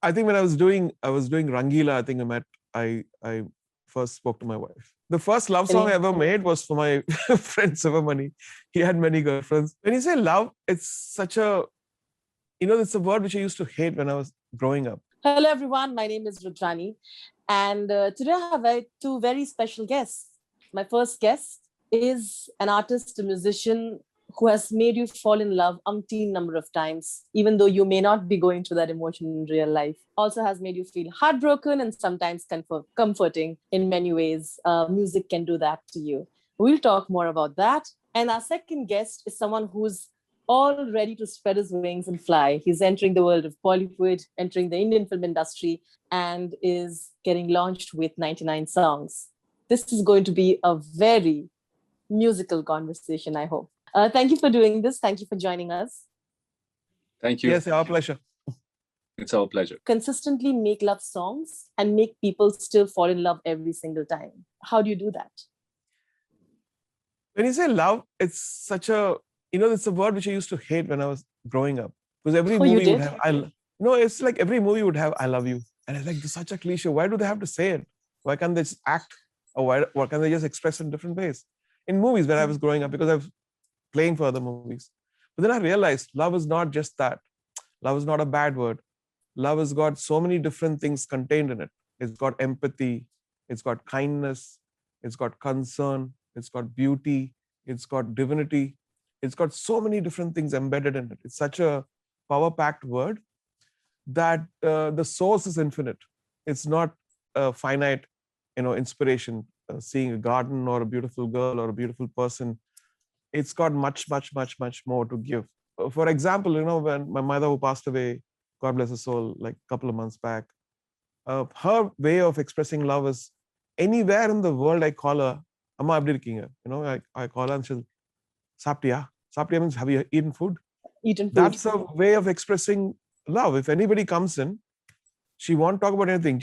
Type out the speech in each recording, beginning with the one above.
I think when I was doing Rangila, I think I first spoke to my wife. The first love song I ever made was for my friend Sivamani. He had many girlfriends. When you say love, it's such a, it's a word which I used to hate when I was growing up. Hello, everyone. My name is Rudrani. And today I have two very special guests. My first guest is an artist, a musician who has made you fall in love umpteen number of times, even though you may not be going through that emotion in real life. Also has made you feel heartbroken and sometimes comforting in many ways. Music can do that to you. We'll talk more about that. And our second guest is someone who's all ready to spread his wings and fly. He's entering the world of Bollywood, entering the Indian film industry, and is getting launched with 99 songs. This is going to be a very musical conversation, I hope. Thank you for doing this. Thank you for joining us. Thank you. Yes, our pleasure. It's our pleasure. Consistently make love songs and make people still fall in love every single time. How do you do that? When you say love, it's such a, it's a word which I used to hate when I was growing up. Because every movie would have, it's like every movie would have, I love you. And it's like, this is such a cliche. Why do they have to say it? Why can't they just act? Or why can't they just express it in different ways? In movies when I was growing up, because I was playing for other movies. But then I realized love is not just that. Love is not a bad word. Love has got so many different things contained in it. It's got empathy. It's got kindness. It's got concern. It's got beauty. It's got divinity. It's got so many different things embedded in it. It's such a power-packed word that the source is infinite. It's not a finite, inspiration, seeing a garden or a beautiful girl or a beautiful person. It's got much, much, much, much more to give. For example, when my mother who passed away, God bless her soul, like a couple of months back, her way of expressing love is anywhere in the world I call her, Amma abdi irkeenga. I call her and she'll, Saptiya. Saptiya means, have you eaten food? Eaten food. That's a way of expressing love. If anybody comes in, she won't talk about anything.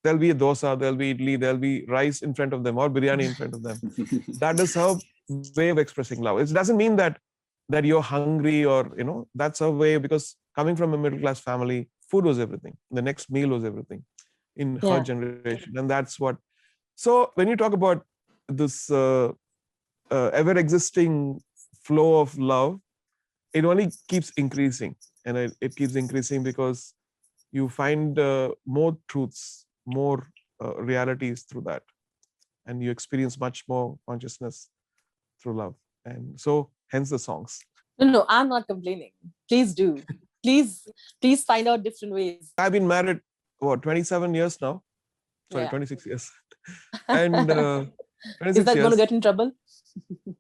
There'll be a dosa, there'll be idli, there'll be rice in front of them or biryani in front of them. That is her way of expressing love. It doesn't mean that you're hungry or, that's her way, because coming from a middle class family, food was everything. The next meal was everything in her generation. And that's what. So when you talk about this ever existing flow of love, it only keeps increasing, and it keeps increasing because you find more truths, more realities through that, and you experience much more consciousness through love. And so hence the songs. No, I'm not complaining. Please do. Please find out different ways. I've been married 27 years now. Sorry, 26 years. And 26 is that going to get in trouble?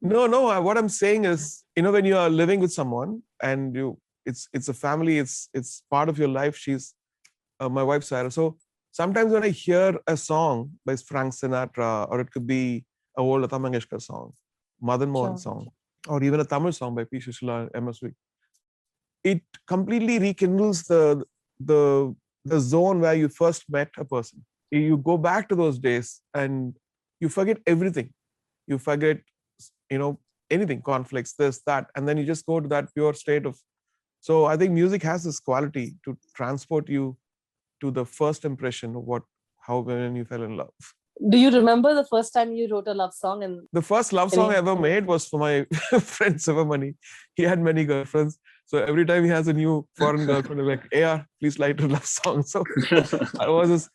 No. What I'm saying is, when you are living with someone and it's a family, it's part of your life. She's my wife, Sarah. So sometimes when I hear a song by Frank Sinatra, or it could be a old Lata Mangeshkar song, Madan Mohan song, or even a Tamil song by P. Shushila, MSV, it completely rekindles the zone where you first met a person. You go back to those days and you forget everything. You forget, anything, conflicts, this, that, and then you just go to that pure state of. So I think music has this quality to transport you to the first impression of when you fell in love. Do you remember the first time you wrote a love song? And the first love song I ever made was for my friend Sivamani. He had many girlfriends. So every time he has a new foreign girlfriend, I'm like, A.R., please write a love song. So I was this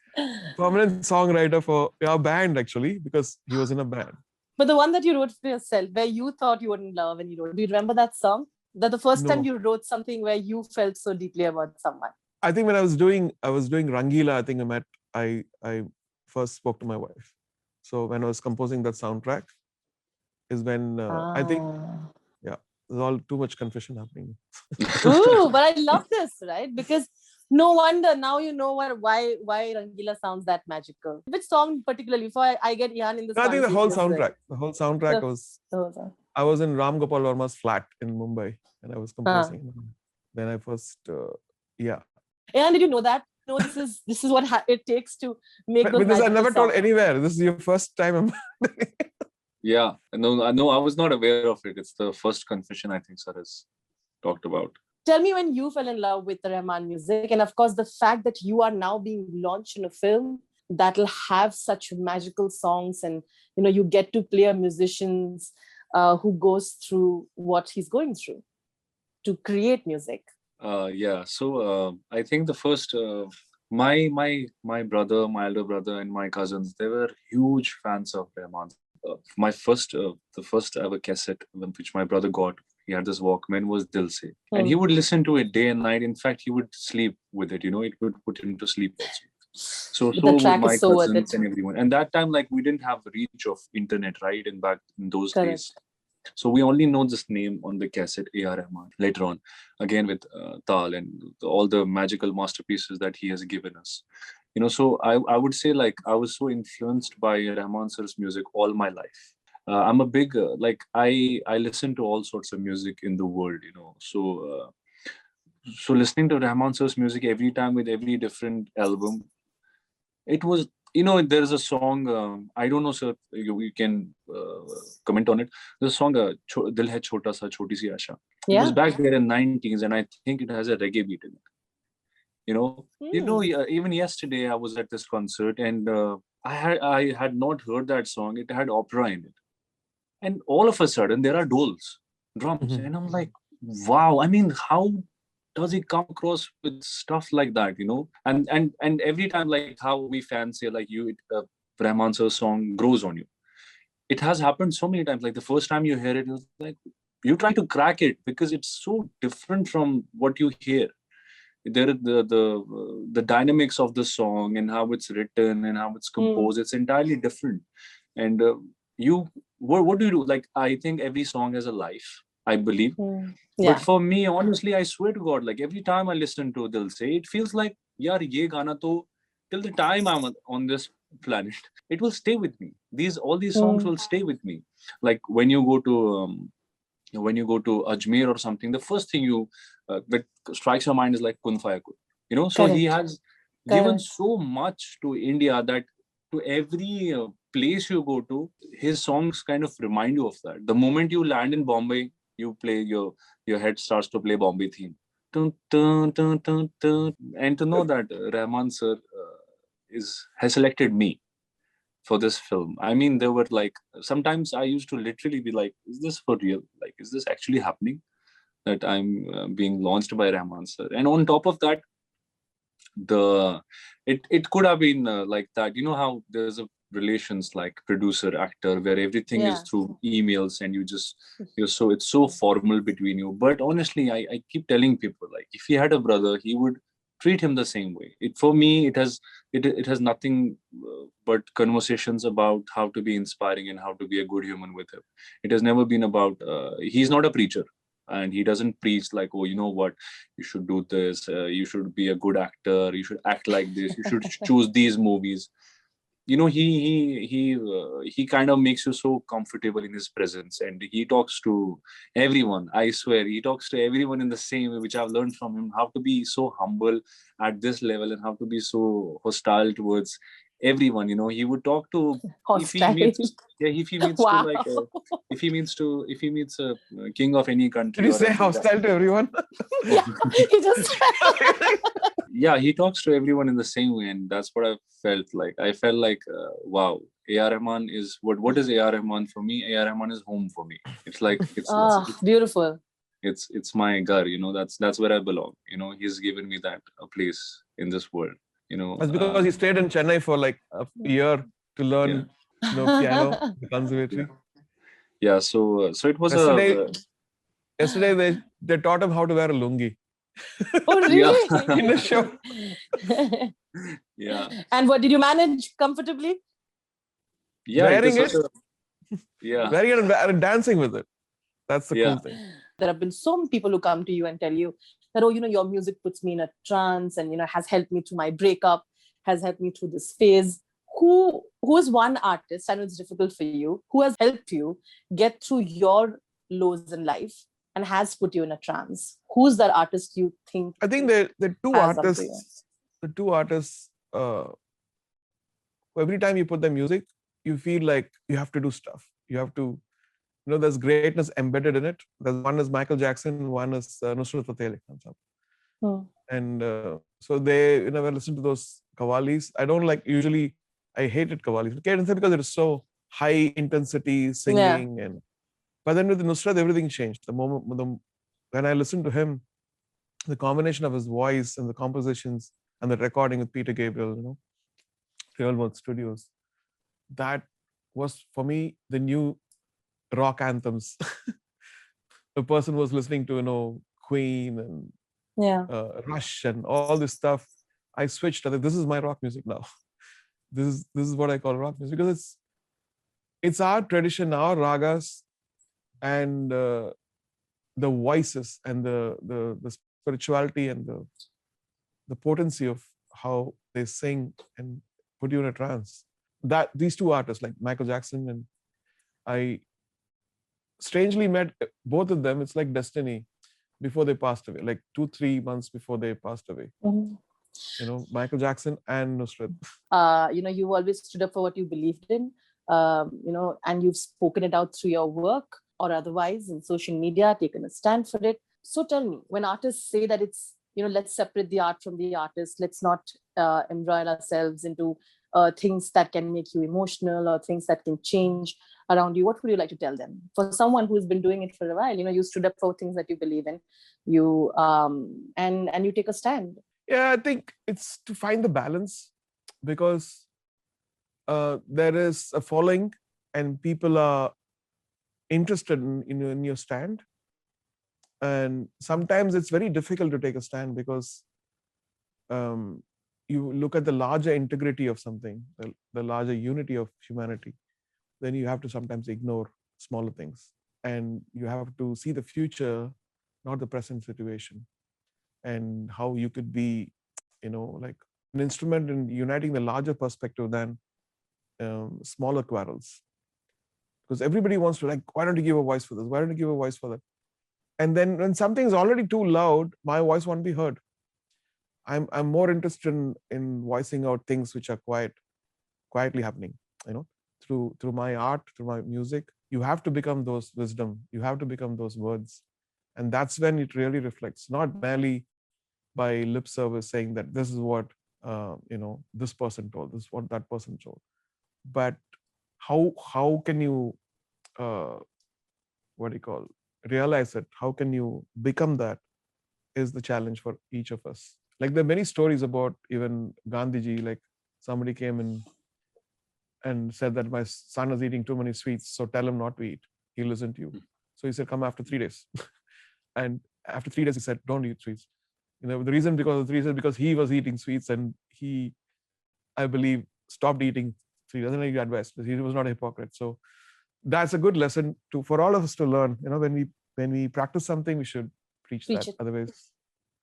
permanent songwriter for our band, actually, because he was in a band. But the one that you wrote for yourself, where you thought you were in love and you wrote, do you remember that song? That the first time you wrote something where you felt so deeply about someone? I think when I was doing Rangila, I think I first spoke to my wife. So when I was composing that soundtrack is when I think, there's all too much confession happening. Ooh, but I love this, right? Because no wonder now you know why Rangila sounds that magical. Which song particularly? Before I get Ehan in this. I think the whole soundtrack. The whole soundtrack was. I was in Ram Gopal Verma's flat in Mumbai, and I was composing. Then I first, Ehan, did you know that? No, this is what it takes to make those. Because I never told anywhere. This is your first time. Yeah, no, I was not aware of it. It's the first confession I think Sir has talked about. Tell me when you fell in love with the Rahman music, and of course the fact that you are now being launched in a film that'll have such magical songs, and you get to play a musician who goes through what he's going through to create music. Yeah. So I think the first, my brother, my elder brother, and my cousins, they were huge fans of Rahman. The first ever cassette which my brother got, he had this Walkman, was Dil Se, and he would listen to it day and night. In fact, he would sleep with it. It would put him to sleep also. So The would track my is so worth cousins it. and everyone. And that time, like, we didn't have reach of internet, right? And back in those Correct. days. So we only know this name on the cassette, A.R.Rahman. Later on, again with Tal and all the magical masterpieces that he has given us. So I would say, like, I was so influenced by Rahman sir's music all my life. I'm a big I listen to all sorts of music in the world. So listening to Rahman sir's music every time with every different album, it was, there's a song, I don't know, sir, you can comment on it. There's a song, Dil Hai Chota Sa Choti Si Asha. It was back there in 90s, and I think it has a reggae beat in it. Even yesterday I was at this concert, and I had not heard that song. It had opera in it, and all of a sudden there are drums, and I'm like, wow. I mean, how does he come across with stuff like that? And every time, like how we fans say, like, Rahman sir's song grows on you. It has happened so many times. Like the first time you hear it, it's like you try to crack it because it's so different from what you hear. There, the dynamics of the song and how it's written and how it's composed, it's entirely different. And what do you do? Like, I think every song has a life, I believe. But for me, honestly, I swear to God, like every time I listen to Dil Se, it feels like, yaar, ye gana to, till the time I'm on this planet, it will stay with me. All these songs will stay with me. Like when you go to Ajmer or something, the first thing that strikes your mind is like Kun Faya Kun. So he has given so much to India that to every place you go to, his songs kind of remind you of that. The moment you land in Bombay, you play your head starts to play Bombay theme. Dun, dun, dun, dun, dun. And to know that Rahman sir has selected me for this film. I mean, there were like, sometimes I used to literally be like, is this for real? Like, is this actually happening? That I'm being launched by Rahman sir. And on top of that, it could have been like that. You know how there's a relations like producer actor where everything is through emails and it's so formal between you. But honestly, I keep telling people, like, if he had a brother, he would treat him the same way. For me, it has nothing but conversations about how to be inspiring and how to be a good human with him. It has never been about he's not a preacher, and he doesn't preach like, oh, you know what, you should do this, you should be a good actor, you should act like this, you should choose these movies. He kind of makes you so comfortable in his presence, and he talks to everyone. I swear, he talks to everyone in the same way, which I've learned from him, how to be so humble at this level and how to be so hostile towards everyone. He would talk to hostile. If he meets to like if he meets a king of any country. Did you say hostile to everyone? Yeah, he just yeah, he talks to everyone in the same way, and that's what I felt like. I felt like, wow, A.R. Rahman is what is A.R. Rahman for me? A.R. Rahman is home for me. It's like it's beautiful. It's my gar. That's where I belong. He's given me that a place in this world. That's because he stayed in Chennai for like a year to learn, piano, the conservatory. Yeah, so it was yesterday they taught him how to wear a lungi. Oh, really? In the show. Yeah. And what did you manage comfortably? Yeah, wearing it. Wearing it and dancing with it. That's the cool thing. There have been so many people who come to you and tell you that, oh, your music puts me in a trance and, has helped me through my breakup, has helped me through this phase. Who is one artist, I know it's difficult for you, who has helped you get through your lows in life and has put you in a trance? Who's that artist you think? I think the two artists. The two artists. Every time you put the music, you feel like you have to do stuff. You have to there's greatness embedded in it. There's one is Michael Jackson, one is Nusrat Fateh Ali Khan Sahab. And so they, when I listen to those qawwalis, I don't like, usually I hated qawwalis because it is so high intensity singing. But then with Nusrat, everything changed. When I listened to him, the combination of his voice and the compositions and the recording with Peter Gabriel, Real World Studios, that was for me the new rock anthems. The person was listening to, Queen and Rush and all this stuff. I switched. This is my rock music now. This is what I call rock music, because it's our tradition, our ragas, and the voices and the spirituality and the potency of how they sing and put you in a trance. That these two artists, like Michael Jackson, and I strangely met both of them. It's like destiny before they passed away, like 2-3 months before they passed away. Michael Jackson and Nusrat. You always stood up for what you believed in, and you've spoken it out through your work or otherwise in social media, taken a stand for it. So tell me, when artists say that it's, let's separate the art from the artist, let's not embroil ourselves into things that can make you emotional or things that can change around you, what would you like to tell them? For someone who's been doing it for a while, you stood up for things that you believe in, you and you take a stand. Yeah, I think it's to find the balance, because there is a following and people are interested in your stand. And sometimes it's very difficult to take a stand because you look at the larger integrity of something, the larger unity of humanity. Then you have to sometimes ignore smaller things, and you have to see the future, not the present situation, and how you could be, like an instrument in uniting the larger perspective than smaller quarrels. Because everybody wants to, like, why don't you give a voice for this? Why don't you give a voice for that? And then when something is already too loud, my voice won't be heard. I'm more interested in voicing out things which are quietly happening, through my art, through my music. You have to become those wisdom. You have to become those words. And that's when it really reflects, not merely by lip service saying that this is what, this person told, this is what that person told. But how can you, realize it? How can you become that is the challenge for each of us. Like, there are many stories about even Gandhiji, like somebody came in and said that my son is eating too many sweets, so tell him not to eat. He'll listen to you. So he said, come after 3 days. And after 3 days, he said, don't eat sweets. The reason because he was eating sweets, and he, I believe, stopped eating 3 days, and he advised. He was not a hypocrite. So that's a good lesson for all of us to learn. When we practice something, we should preach that. Otherwise,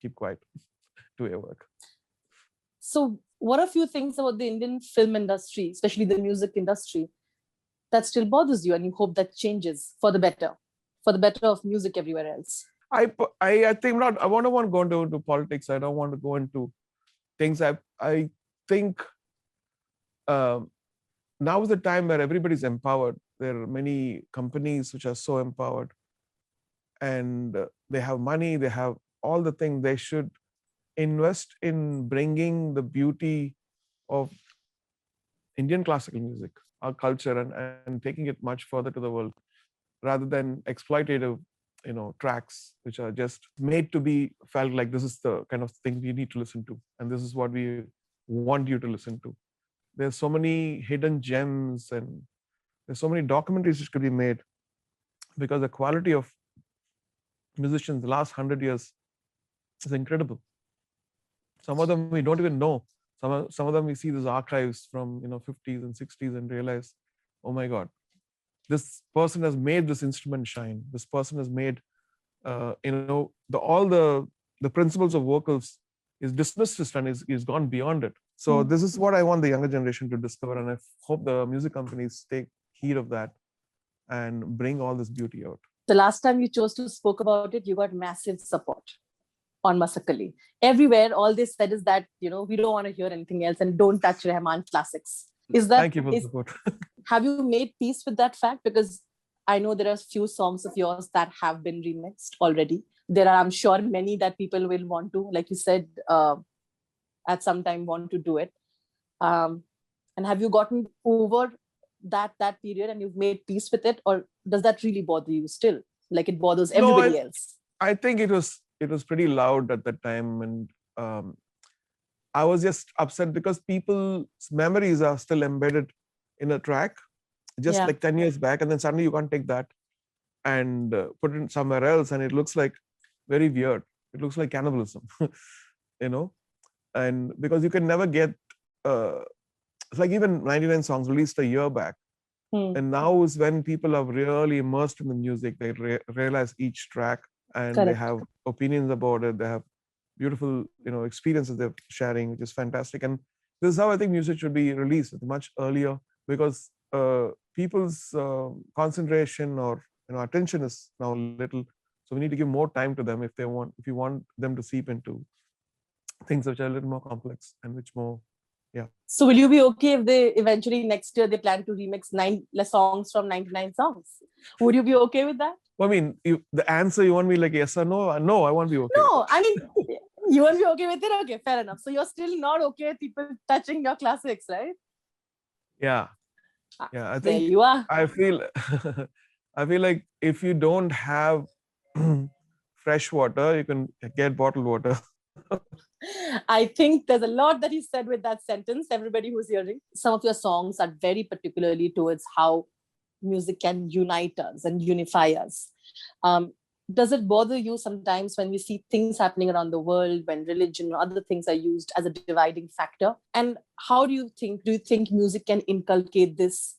keep quiet, do your work. So what are a few things about the Indian film industry, especially the music industry, that still bothers you, and you hope that changes for the better of music everywhere else? I think not. I want to go into politics. I don't want to go into things. I think now is the time where everybody's empowered. There are many companies which are so empowered, and they have money. They have all the things. They should invest in bringing the beauty of Indian classical music, our culture, and taking it much further to the world, rather than exploitative, tracks which are just made to be felt like this is the kind of thing you need to listen to, and this is what we want you to listen to. There's so many hidden gems, and there's so many documentaries which could be made, because the quality of musicians the last 100 years is incredible. Some of them we don't even know. Some of them we see these archives from 50s and 60s and realize, oh my God, this person has made this instrument shine. This person has made, all the principles of vocals is dismissed and is gone beyond it. So this is what I want the younger generation to discover, and I hope the music companies take heed of that and bring all this beauty out. The last time you chose to spoke about it, you got massive support on Masakali. Everywhere, all they said is that, we don't want to hear anything else, and don't touch Rahman Classics. Is that? Thank you for the support. Have you made peace with that fact? Because I know there are few songs of yours that have been remixed already. There are, I'm sure, many that people will want to, like you said, at some time want to do it. And have you gotten over that period and you've made peace with it, or does that really bother you still, like it bothers No, everybody else? I think it was pretty loud at that time, and I was just upset because people's memories are still embedded in a track, just like 10 years back, and then suddenly you can't take that and put it somewhere else, and it looks like very weird. It looks like cannibalism, you know. And because you can never get, it's like even 99 songs released a year back, and now is when people are really immersed in the music. They realize each track, and they have opinions about it. They have beautiful, experiences they're sharing, which is fantastic. And this is how I think music should be released much earlier, because people's concentration or attention is now little. So we need to give more time to them if you want them to seep into things which are a little more complex and which more, yeah. So will you be okay if they eventually next year they plan to remix 9 less songs from 99 songs? Would you be okay with that? Well, I mean, the answer you want me like yes or no? No, I won't be okay. No, I mean, you won't be okay with it. Okay, fair enough. So you're still not okay with people touching your classics, right? Yeah, yeah. I think there you are. I feel, I feel like if you don't have fresh water, you can get bottled water. I think there's a lot that he said with that sentence. Everybody who's hearing, some of your songs are very particularly towards how music can unite us and unify us. Does it bother you sometimes when we see things happening around the world, when religion or other things are used as a dividing factor? And how do you think music can inculcate this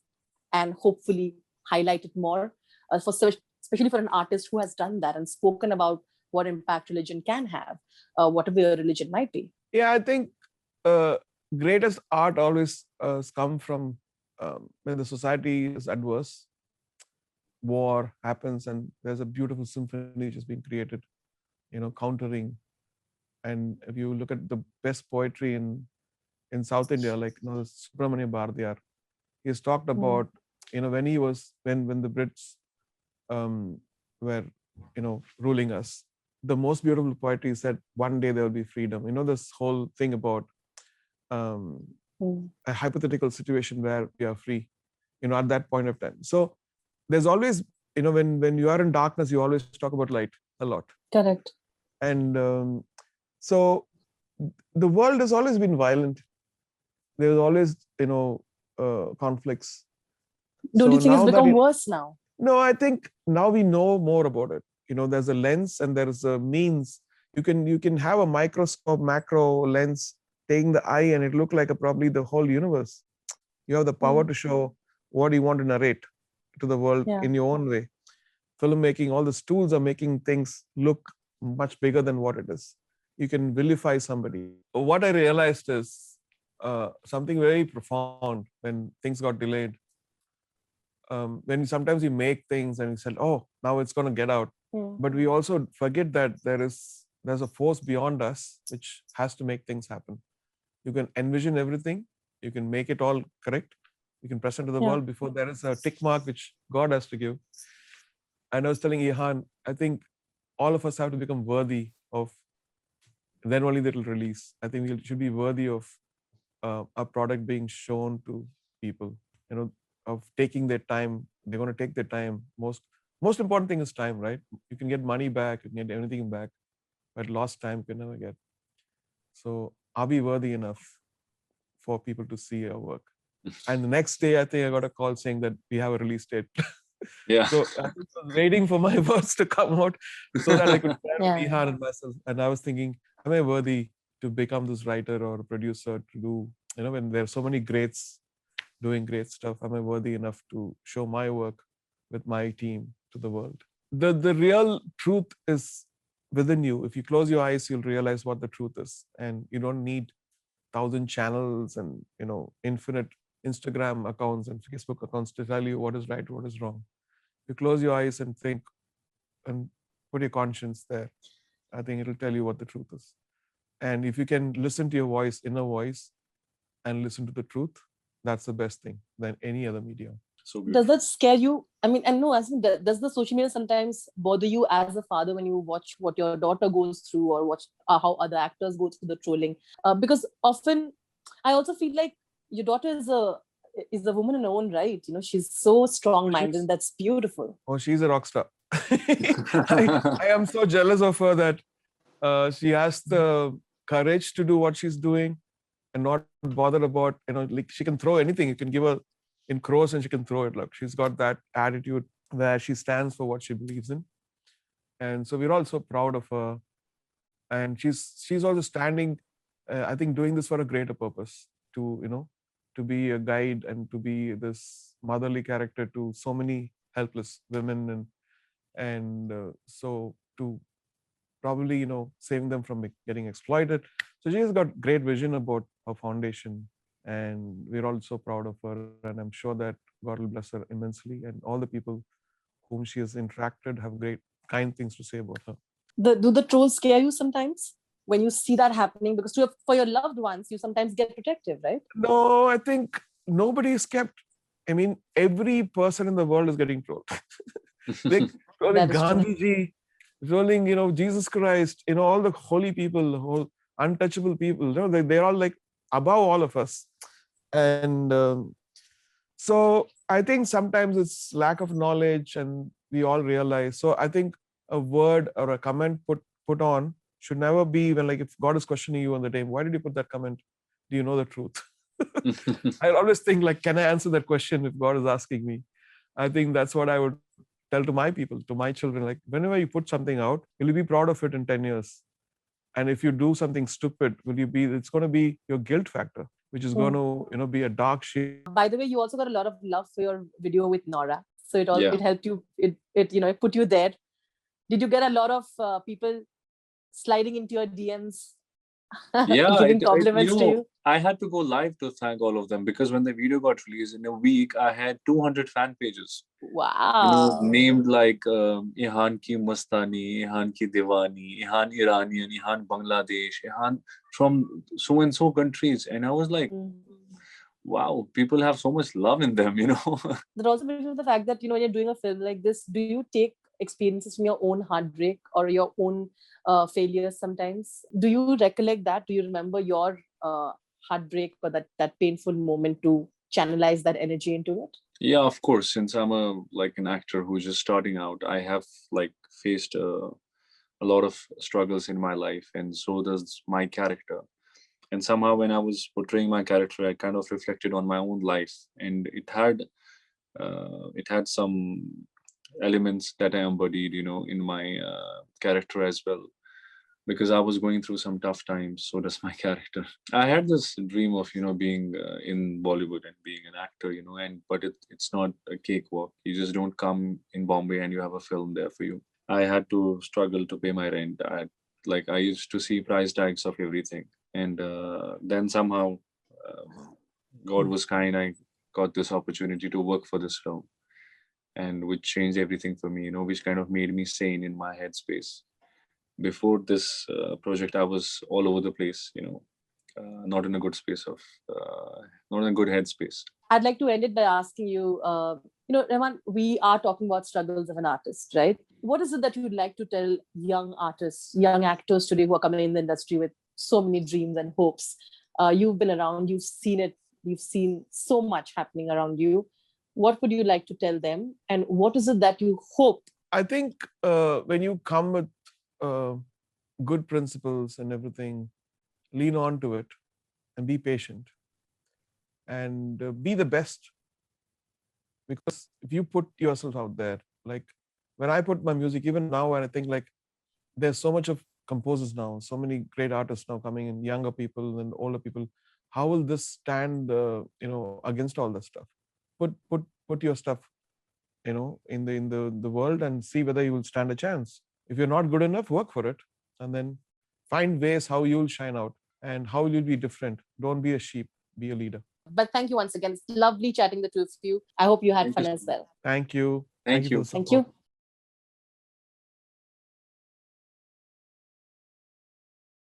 and hopefully highlight it more, especially for an artist who has done that and spoken about what impact religion can have, whatever your religion might be? Yeah, I think greatest art always come from when the society is adverse, war happens, and there's a beautiful symphony which is being created, countering. And if you look at the best poetry in South India, like Subramania Bharatiyar, he's talked about, when the Brits were, ruling us, the most beautiful poetry said, one day there will be freedom. This whole thing about a hypothetical situation where we are free, at that point of time. So there's always, when you are in darkness, you always talk about light a lot. Correct. And so the world has always been violent. There's always, conflicts. Don't you think it's become worse now? No, I think now we know more about it. There's a lens and there's a means. You can have a microscope, macro lens taking the eye, and it look like probably the whole universe. You have the power to show what you want to narrate to the world in your own way. Filmmaking, all these tools are making things look much bigger than what it is. You can vilify somebody. What I realized is something very profound when things got delayed. When sometimes you make things and you said, oh, now it's going to get out. But we also forget that there's a force beyond us which has to make things happen. You can envision everything. You can make it all correct. You can present to the world before there is a tick mark which God has to give. And I was telling Ehan, I think all of us have to become worthy of, then only that will release. I think we should be worthy of a product being shown to people, of taking their time. They're going to take their time. Most important thing is time, right? You can get money back, you can get everything back, but lost time you can never get. So are we worthy enough for people to see our work? And the next day, I think I got a call saying that we have a release date. Yeah. So I was waiting for my words to come out so that I could share with Ehan and myself. And I was thinking, am I worthy to become this writer or producer to do, when there are so many greats doing great stuff, am I worthy enough to show my work with my team to the world? The real truth is within you. If you close your eyes, you'll realize what the truth is. And you don't need 1,000 channels and, infinite Instagram accounts and Facebook accounts to tell you what is right, what is wrong. You close your eyes and think and put your conscience there. I think it'll tell you what the truth is. And if you can listen to your voice, inner voice, and listen to the truth, that's the best thing than any other medium. So good. Does that scare you? I mean, and no, does the social media sometimes bother you as a father when you watch what your daughter goes through, or watch how other actors go through the trolling? Because often, I also feel like your daughter is a woman in her own right. You know, she's so strong-minded, and that's beautiful. Oh, she's a rock star. I am so jealous of her that she has the courage to do what she's doing and not bothered about, like she can throw anything. You can give her in crows and she can throw it. Like she's got that attitude where she stands for what she believes in. And so we're all so proud of her. And she's also standing, I think, doing this for a greater purpose, to be a guide and to be this motherly character to so many helpless women, and so to probably saving them from getting exploited. So she's got great vision about her foundation, and we're all so proud of her, and I'm sure that God will bless her immensely, and all the people whom she has interacted have great kind things to say about her. Do the trolls scare you sometimes when you see that happening? Because for your loved ones, you sometimes get protective, right? No, I think nobody is kept. I mean, every person in the world is getting trolled. Like trolling Gandhiji, trolling, Jesus Christ, all the holy people, whole untouchable people. They're all like above all of us. And so I think sometimes it's lack of knowledge, and we all realize. So I think a word or a comment put on should never be when, like, if God is questioning you on the day, why did you put that comment? Do you know the truth? I always think, like, can I answer that question if God is asking me? I think that's what I would tell to my people, to my children. Like, whenever you put something out, will you be proud of it in 10 years? And if you do something stupid, it's going to be your guilt factor, which is going to, be a dark shade. By the way, you also got a lot of love for your video with Nora. So it helped you, it put you there. Did you get a lot of people sliding into your DMs? Yeah, giving compliments to you? I had to go live to thank all of them, because when the video got released in a week, I had 200 fan pages. Wow. Named like Ehan ki Mastani, Ehan ki Diwani, Ehan Iranian, Ehan Bangladesh, Ehan from so and so countries. And I was like, wow, people have so much love in them, That also brings me to the fact that, when you're doing a film like this, do you take experiences from your own heartbreak or your own failures sometimes? Do you recollect that? Do you remember your heartbreak or that painful moment to channelize that energy into it? Yeah, of course. Since I'm an actor who's just starting out, I have faced a lot of struggles in my life, and so does my character. And somehow, when I was portraying my character, I kind of reflected on my own life, and it had some elements that I embodied, in my character as well, because I was going through some tough times. So does my character. I had this dream of, being in Bollywood and being an actor, but it's not a cakewalk. You just don't come in Bombay and you have a film there for you. I had to struggle to pay my rent. I used to see price tags of everything. And then somehow God was kind. I got this opportunity to work for this film, and which changed everything for me, which kind of made me sane in my headspace. Before this project, I was all over the place, not in a good space not in a good headspace. I'd like to end it by asking you, Rahman, we are talking about struggles of an artist, right? What is it that you'd like to tell young artists, young actors today who are coming in the industry with so many dreams and hopes? You've been around, you've seen it, you've seen so much happening around you. What would you like to tell them? And what is it that you hope? I think when you come with good principles and everything, lean on to it and be patient and be the best. Because if you put yourself out there, like when I put my music, even now, and I think like there's so much of composers now, so many great artists now coming in, younger people and older people. How will this stand, against all that stuff? Put your stuff, in the world and see whether you will stand a chance. If you're not good enough, work for it, and then find ways how you'll shine out and how you'll be different. Don't be a sheep, be a leader. But thank you once again. It's lovely chatting the two of you. I hope you had fun as well. Thank you. Thank you. Thank you.